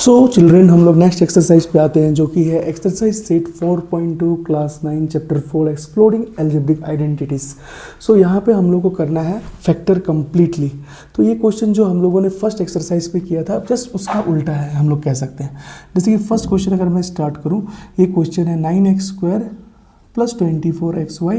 सो children हम लोग next exercise पे आते हैं जो कि है exercise set 4.2 class 9 chapter 4 exploring algebraic identities. So यहाँ पे हम लोग को करना है फैक्टर कंप्लीटली। तो ये क्वेश्चन जो हम लोगों ने फर्स्ट एक्सरसाइज पे किया था जस्ट उसका उल्टा है हम लोग कह सकते हैं। जैसे कि फर्स्ट क्वेश्चन अगर मैं स्टार्ट करूँ, ये क्वेश्चन है 9x² + 24xy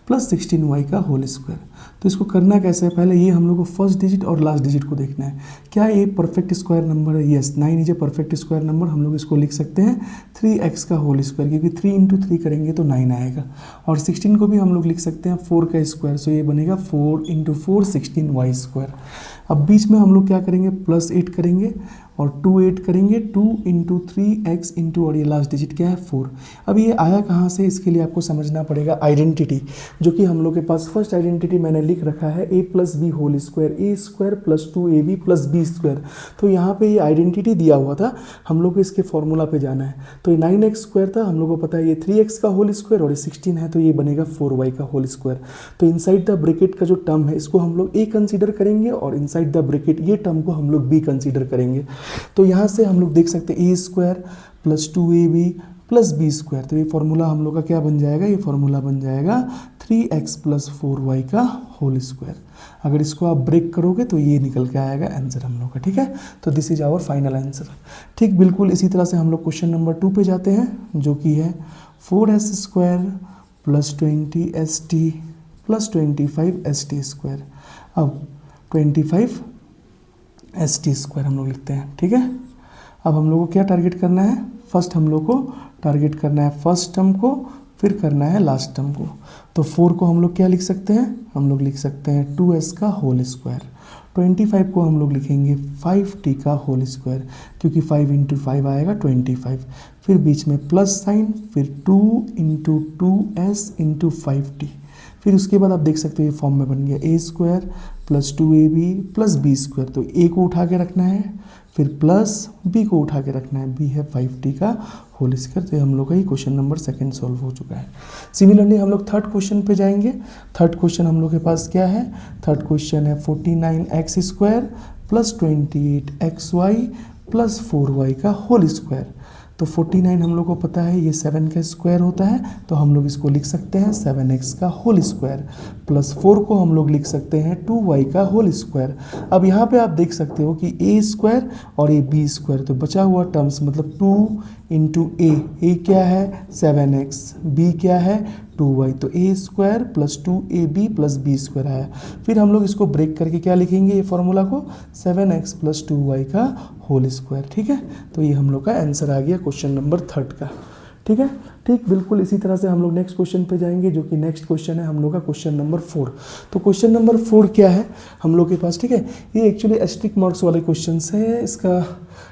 + 16y का होल स्क्वायर। तो इसको करना कैसे है, पहले ये हम लोग को फर्स्ट डिजिट और लास्ट डिजिट को देखना है। क्या ये परफेक्ट स्क्वायर नंबर है? Yes, 9 is a perfect square number. हम लोग इसको लिख सकते हैं 3x का होल स्क्वायर, क्योंकि 3 × 3 करेंगे तो 9 आएगा। और 16 को भी हम लोग लिख सकते हैं 4 का स्क्वायर, सो ये बनेगा 4 × 4 16y²। अब बीच में हम लोग क्या करेंगे, +8 करेंगे और 2 8 करेंगे, 2 × 3x × और ये लास्ट डिजिट क्या है 4। अब ये आया कहाँ से, इसके लिए आपको समझना पड़ेगा आइडेंटिटी, जो कि हम लोग के पास फर्स्ट आइडेंटिटी मैंने लिख रखा है a + b whole square, a² + 2ab + b²। तो यहाँ पे ये आइडेंटिटी दिया हुआ था, हम लोग को इसके फॉर्मूला पे जाना है। तो ये 9x² था, हम लोग को पता है ये 3x का होल स्क्वायर और ये 16 है, तो ये बनेगा 4y का होल स्क्वायर। तो इनसाइड द ब्रैकेट का जो टर्म है इसको हम लोग a कंसीडर करेंगे और इनसाइड द ब्रैकेट ये टर्म को हम लोग b कंसीडर करेंगे। तो यहाँ से हम लोग देख सकते हैं a² + 2ab + b²। तो ये फॉर्मूला हम लोग का क्या बन जाएगा, ये फॉर्मूला बन जाएगा 3x + 4y का होल स्क्वायर। अगर इसको आप ब्रेक करोगे तो ये निकल के आएगा आंसर हम लोग का, ठीक है। तो this is our final answer. ठीक बिल्कुल इसी तरह से हम लोग क्वेश्चन नंबर 2 पे जाते हैं, जो कि है 4s² + 20st + 25st²। अब 25st² हम लोग लिखते हैं, ठीक है। अब हम लोग को क्या टारगेट करना है, फर्स्ट हम लोग को टारगेट करना है फर्स्ट टर्म को, फिर करना है लास्ट टर्म को। तो 4 को हम लोग क्या लिख सकते हैं, हम लोग लिख सकते हैं 2s का होल स्क्वायर। 25 को हम लोग लिखेंगे 5t का होल स्क्वायर, क्योंकि 5 × 5 आएगा 25। फिर बीच में प्लस साइन, फिर 2 × 2s × 5t। फिर उसके बाद आप देख सकते हो ये फॉर्म में बन गया a² + 2ab + b²। तो a को उठा के रखना है, फिर प्लस b को उठा के रखना है, b है 5t का होल स्क्वायर। तो हम लोग का ये क्वेश्चन नंबर 2 सॉल्व हो चुका है। सिमिलरली हम लोग थर्ड क्वेश्चन पे जाएंगे। थर्ड क्वेश्चन हम लोग के पास क्या है, थर्ड क्वेश्चन है 49x² + 28xy + 4y का होल स्क्वायर। तो 49 हम लोग को पता है ये 7 का स्क्वायर होता है, तो हम लोग इसको लिख सकते हैं 7x का होल स्क्वायर, प्लस 4 को हम लोग लिख सकते हैं 2y का होल स्क्वायर। अब यहाँ पे आप देख सकते हो कि a² और ये b², तो बचा हुआ टर्म्स मतलब 2 × a क्या है 7x, b क्या है 2y, तो a² + 2ab + b² आया। फिर हम लोग इसको ब्रेक करके क्या लिखेंगे, ये फॉर्मूला को 7x + 2y का होल स्क्वायर, ठीक है। तो ये हम लोग का आंसर आ गया क्वेश्चन नंबर 3 का, ठीक है। ठीक बिल्कुल इसी तरह से हम लोग नेक्स्ट क्वेश्चन पे जाएंगे, जो कि नेक्स्ट क्वेश्चन है हम लोग का क्वेश्चन नंबर 4। तो क्वेश्चन नंबर 4 क्या है हम लोग के पास, ठीक है, ये एक्चुअली एस्ट्रिक मार्क्स वाले क्वेश्चन है इसका,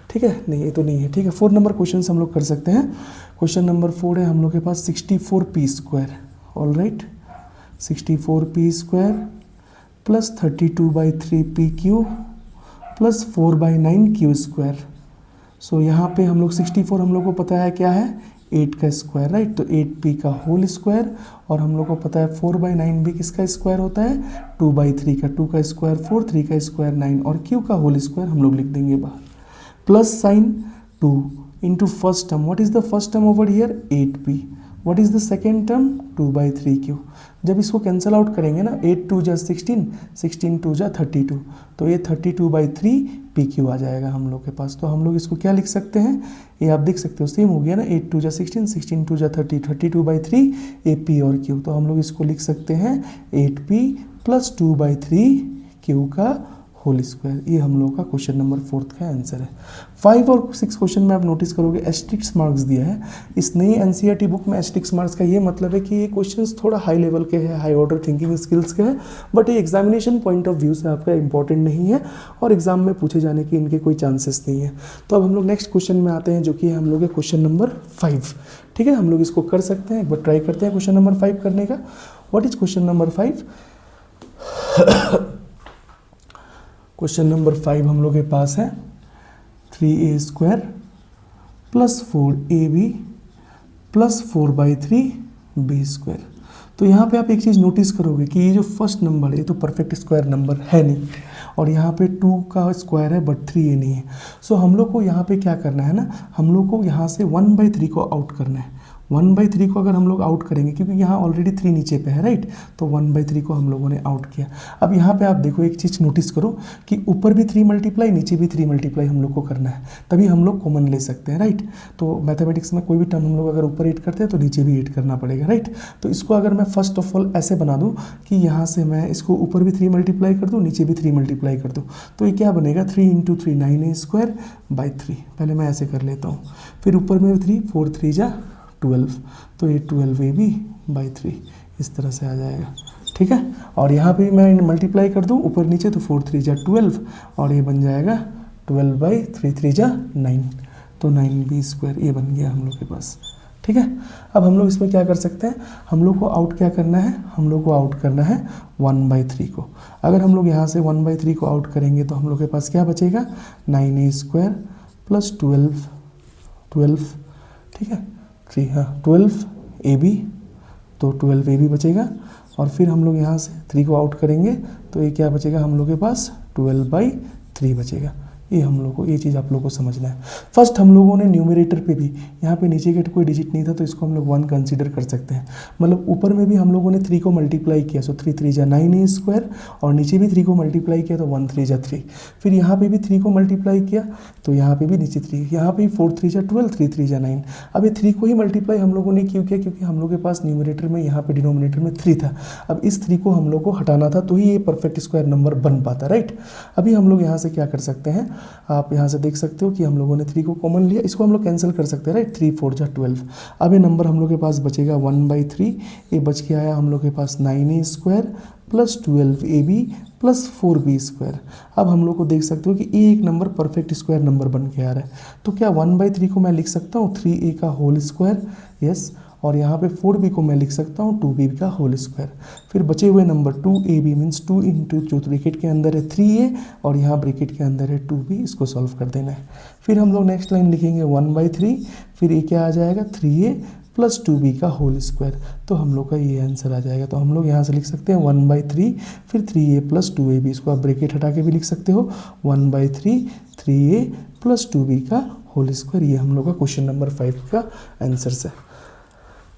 ठीक है। नहीं ये तो नहीं है, ठीक है। 4 नंबर क्वेश्चन हम लोग कर सकते हैं। क्वेश्चन नंबर 4 है हम लोग के पास 64p², all right, 64p² + 32/3pq + 4/9q²। सो यहाँ पे हम लोग 64 हम लोग को पता है क्या है 8 का स्क्वायर, राइट, तो 8p का होल स्क्वायर। और हम लोग को पता है 4/9 भी किसका स्क्वायर होता है 2/3 का, 2 का स्क्वायर 4, 3 का स्क्वायर 9 और q का होल स्क्वायर हम लोग लिख देंगे बाहर। Plus sign 2 × first term, what is the first term over here 8p, what is the second term 2/3q। जब इसको कैंसिल आउट करेंगे ना, 8 × 2 = 16, 16 × 2 = 32, तो ये 32/3pq आ जाएगा हम लोग के पास। तो हम लोग इसको क्या लिख सकते हैं, ये आप देख सकते हो सेम हो गया ना, 8 × 2 = 16, 16 × 2 = 30, 32/3 AP और q। तो हम लोग इसको लिख सकते हैं 8p + 2/3q का होल स्क्वायर। ये हम लोग का क्वेश्चन नंबर 4 का आंसर है। 5 और 6 क्वेश्चन में आप नोटिस करोगे एस्ट्रिक्स मार्क्स दिया है। इस नई एनसीईआरटी बुक में एस्ट्रिक्स मार्क्स का ये मतलब है कि ये क्वेश्चंस थोड़ा हाई लेवल के हैं, हाई ऑर्डर थिंकिंग स्किल्स के हैं, बट ये एग्जामिनेशन पॉइंट ऑफ व्यू से आपका इंपॉर्टेंट नहीं है और एग्जाम में पूछे जाने के इनके कोई चांसेस नहीं है। तो अब हम लोग नेक्स्ट क्वेश्चन में आते हैं, जो कि हम लोग के क्वेश्चन नंबर 5, ठीक है। हम लोग इसको कर सकते हैं, एक बार ट्राई करते हैं क्वेश्चन नंबर 5 करने का। What is question number 5? Question number 5 हम लोग के पास है 3a² + 4ab + 4/3b²। तो यहाँ पे आप एक चीज़ नोटिस करोगे कि ये जो फर्स्ट नंबर है ये तो परफेक्ट स्क्वायर नंबर है नहीं, और यहाँ पे 2 का स्क्वायर है बट 3a नहीं है। सो हम लोग को यहाँ पे क्या करना है ना, हम लोग को यहाँ से 1/3 को आउट करना है। 1/3 को अगर हम लोग आउट करेंगे, क्योंकि यहाँ ऑलरेडी 3 नीचे पे है राइट, तो 1/3 को हम लोगों ने आउट किया। अब यहाँ पे आप देखो एक चीज़ नोटिस करो कि ऊपर भी 3 मल्टीप्लाई, नीचे भी 3 मल्टीप्लाई हम लोग को करना है, तभी हम लोग कॉमन ले सकते हैं राइट। तो मैथमेटिक्स में कोई भी टर्म हम लोग अगर ऊपर ऐड करते हैं तो नीचे भी ऐड करना पड़ेगा राइट। तो इसको अगर मैं फर्स्ट ऑफ ऑल ऐसे बना दूँ कि यहाँ से मैं इसको ऊपर भी 3 मल्टीप्लाई कर दूँ, नीचे भी 3 मल्टीप्लाई कर दूँ, तो ये क्या बनेगा 3 × 3 9a²/3। पहले मैं ऐसे कर लेता हूँ, फिर ऊपर में 3 4 3 जा 12, तो ये 12ab/3 इस तरह से आ जाएगा, ठीक है। और यहाँ पे मैं मल्टीप्लाई कर दूँ ऊपर नीचे, तो 4 3 जा 12 और ये बन जाएगा 12/3 3 जा 9, तो 9b², ये बन गया हम लोग के पास, ठीक है। अब हम लोग इसमें क्या कर सकते हैं, हम लोग को आउट क्या करना है, हम लोग को आउट करना है 1/3 को। अगर हम लोग यहाँ से 1/3 को आउट करेंगे तो हम लोग के पास क्या बचेगा 9a² + 12, ठीक है 3, हाँ 12ab, तो 12ab बचेगा। और फिर हम लोग यहाँ से 3 को आउट करेंगे तो ये क्या बचेगा हम लोग के पास 12/3 बचेगा। ये हम लोग को, ये चीज़ आप लोग को समझना है। फर्स्ट हम लोगों ने न्यूमरेटर पे भी, यहाँ पे नीचे के कोई डिजिट नहीं था तो इसको हम लोग 1 कंसीडर कर सकते हैं। मतलब ऊपर में भी हम लोगों ने 3 को मल्टीप्लाई किया, सो 3 3 जा 9a², और नीचे भी 3 को मल्टीप्लाई किया तो 1 3 जा 3। फिर यहाँ पे भी 3 को मल्टीप्लाई किया तो यहाँ पे भी नीचे 3, यहाँ पे 4 3 जा 12, 3 3 जा 9। अब ये 3 को ही मल्टीप्लाई हम लोगों ने क्यों किया, क्योंकि हम लोग के पास न्यूमरेटर में, यहाँ पे डिनोमिनेटर में 3 था। अब इस 3 को हम लोग को हटाना था तो ही ये परफेक्ट स्क्वायर नंबर बन पाता राइट। अभी हम लोग यहाँ से क्या कर सकते हैं, आप यहाँ से देख सकते हो कि हम लोगों ने 3 को कॉमन लिया, इसको हम लोग कैंसिल कर सकते हैं राइट, 3 4 जा 12। अब ये नंबर हम लोग के पास बचेगा 1/3, ये बच के आया हम लोग के पास 9a² + 12ab + 4b²। अब हम लोग को देख सकते हो कि ये एक नंबर परफेक्ट स्क्वायर नंबर बन के आ रहा है। तो क्या 1/3 को मैं लिख सकता हूँ 3a का होल स्क्वायर, यस, और यहाँ पे 4b को मैं लिख सकता हूँ 2b का होल स्क्वायर। फिर बचे हुए नंबर 2ab मीन्स 2 × जो ब्रैकेट के अंदर है 3a और यहाँ ब्रैकेट के अंदर है 2b, इसको सॉल्व कर देना है। फिर हम लोग नेक्स्ट लाइन लिखेंगे 1/3, फिर ये क्या आ जाएगा 3a + 2b का होल स्क्वायर, तो हम लोग का ये आंसर आ जाएगा। तो हम लोग यहाँ से लिख सकते हैं 1/3 फिर 3a + 2ab, इसको आप ब्रैकेट हटा के भी लिख सकते हो 1/3 3a + 2b का होल स्क्वायर। ये हम लोग का क्वेश्चन नंबर 5 का आंसर है,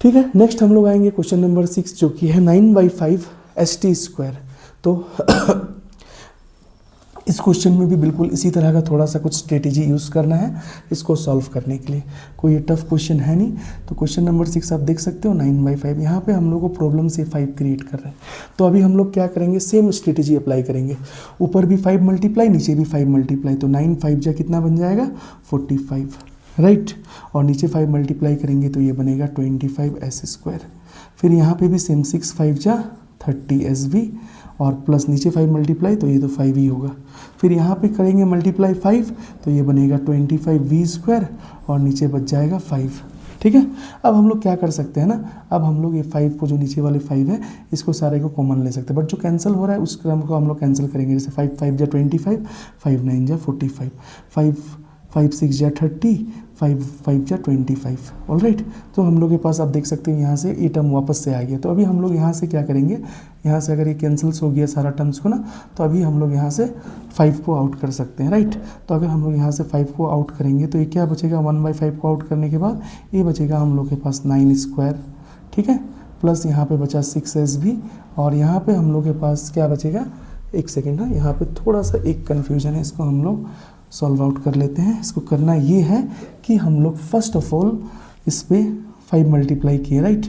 ठीक है। नेक्स्ट हम लोग आएंगे क्वेश्चन नंबर 6 जो कि है 9/5 st²। तो इस क्वेश्चन में भी बिल्कुल इसी तरह का थोड़ा सा कुछ स्ट्रेटेजी यूज़ करना है इसको सॉल्व करने के लिए, कोई ये टफ क्वेश्चन है नहीं। तो क्वेश्चन नंबर 6 आप देख सकते हो 9/5, यहाँ पे हम लोग को प्रॉब्लम से 5 क्रिएट कर रहे हैं। तो अभी हम लोग क्या करेंगे, सेम स्ट्रेटेजी अप्लाई करेंगे, ऊपर भी 5 मल्टीप्लाई नीचे भी 5 मल्टीप्लाई, तो 9 5 जा कितना बन जाएगा 45 राइट, और नीचे 5 मल्टीप्लाई करेंगे तो ये बनेगा 25s²। फिर यहाँ पे भी सेम 6 5 जा 30sv और प्लस नीचे 5 मल्टीप्लाई तो ये तो 5 ही होगा। फिर यहाँ पे करेंगे मल्टीप्लाई 5 तो ये बनेगा 25v² और नीचे बच जाएगा 5, ठीक है। अब हम लोग क्या कर सकते हैं ना, अब हम लोग ये 5 को, जो नीचे वाले 5 है, इसको सारे को कॉमन ले सकते हैं, बट जो कैंसिल हो रहा है उस क्रम को हम लोग कैंसिल करेंगे। जैसे 5 5 जा 25, 5 9 जा 45, 5 6 जा 30, 5 5 जा 25, ऑल राइट। तो हम लोग के पास आप देख सकते हैं यहाँ से ये टर्म वापस से आ गया। तो अभी हम लोग यहाँ से क्या करेंगे, यहाँ से अगर ये कैंसिल्स हो गया सारा टर्म्स को ना, तो अभी हम लोग यहाँ से 5 को आउट कर सकते हैं राइट। तो अगर हम लोग यहाँ से 5 को आउट करेंगे तो ये क्या बचेगा 1/5 को आउट करने के बाद ये बचेगा हम लोग के पास 9², ठीक है, प्लस यहाँ पे बचा 6s और यहाँ पे हम लोग के पास क्या बचेगा, एक सेकेंड है, यहाँ पे थोड़ा सा एक कन्फ्यूजन है, इसको हम लोग सॉल्व आउट कर लेते हैं। इसको करना ये है कि हम लोग फर्स्ट ऑफ ऑल इस पर 5 मल्टीप्लाई किए राइट।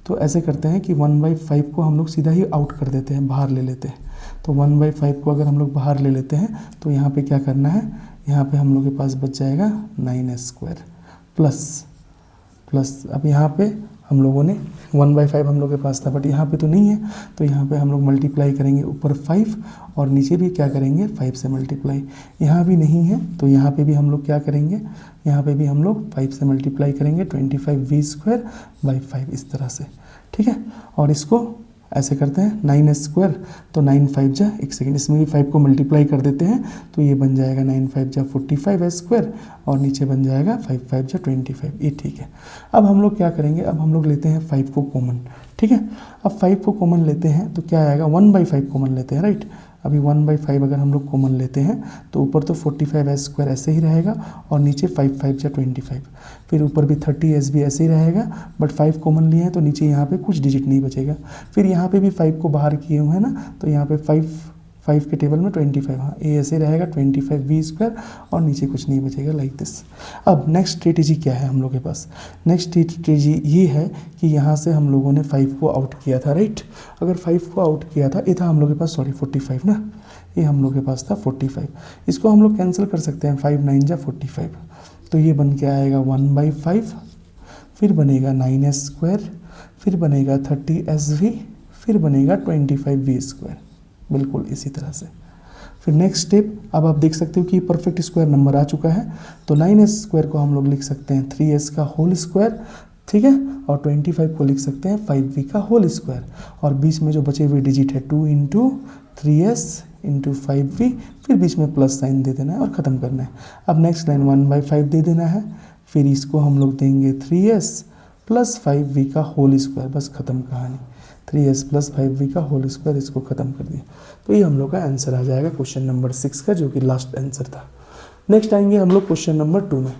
तो ऐसे करते हैं कि 1/5 को हम लोग सीधा ही आउट कर देते हैं, बाहर ले लेते हैं। तो 1/5 को अगर हम लोग बाहर ले लेते हैं तो यहाँ पे क्या करना है, यहाँ पे हम लोग के पास बच जाएगा 9s² प्लस अब यहाँ पे हम लोगों ने 1/5 हम लोग के पास था बट यहाँ पे तो नहीं है, तो यहाँ पे हम लोग मल्टीप्लाई करेंगे ऊपर 5 और नीचे भी क्या करेंगे 5 से मल्टीप्लाई। यहाँ भी नहीं है तो यहाँ पे भी हम लोग क्या करेंगे, यहाँ पे भी हम लोग 5 से मल्टीप्लाई करेंगे 25v²/5 इस तरह से, ठीक है। और इसको ऐसे करते हैं 9s², तो 9 5 जा, एक सेकेंड, इसमें भी 5 को मल्टीप्लाई कर देते हैं तो ये बन जाएगा 9 5 जा 45s² और नीचे बन जाएगा 5 5 जा 25, ये ठीक है। अब हम लोग क्या करेंगे, अब हम लोग लेते हैं 5 को कॉमन, ठीक है। अब 5 को कॉमन लेते हैं तो क्या आएगा 1/5 कॉमन लेते हैं राइट, अभी 1/5 अगर हम लोग कॉमन लेते हैं तो ऊपर तो 45s² ऐसे ही रहेगा और नीचे 5 5 जा 25, फिर ऊपर भी 30s भी ऐसे ही रहेगा, बट 5 कॉमन लिए हैं तो नीचे यहाँ पे कुछ डिजिट नहीं बचेगा। फिर यहाँ पे भी 5 को बाहर किए हुए हैं ना, तो यहाँ पे 5 के टेबल में 25, हाँ ए ऐसे रहेगा 25v² और नीचे कुछ नहीं बचेगा लाइक दिस। अब नेक्स्ट स्ट्रेटेजी क्या है हम लोग के पास? नेक्स्ट स्ट्रेटेजी ये है कि यहाँ से हम लोगों ने 5 को आउट किया था, राइट। अगर 5 को आउट किया था, ये था हम लोग के पास, सॉरी 45 ना, ये हम लोग के पास था 45। इसको हम लोग कैंसिल कर सकते हैं, 5 9 जा 45, तो ये बन के आएगा 1/5, फिर बनेगा 9s², फिर बनेगा 30sv, फिर बनेगा 25v², बिल्कुल इसी तरह से। फिर नेक्स्ट स्टेप, अब आप देख सकते हो कि परफेक्ट स्क्वायर नंबर आ चुका है, तो 9s² को हम लोग लिख सकते हैं 3s का होल स्क्वायर, ठीक है, और 25 को लिख सकते हैं 5v का होल स्क्वायर, और बीच में जो बचे हुए डिजिट है 2 × 3s × 5v, फिर बीच में प्लस साइन दे देना है और ख़त्म करना है। अब नेक्स्ट लाइन 1/5 दे देना है, फिर इसको हम लोग देंगे 3s + 5v का होल स्क्वायर, बस ख़त्म कहानी, 3s + 5v का होल स्क्वायर, इसको ख़त्म कर दिया। तो ये हम लोग का आंसर आ जाएगा क्वेश्चन नंबर 6 का, जो कि लास्ट आंसर था। नेक्स्ट आएंगे हम लोग क्वेश्चन नंबर 2 में।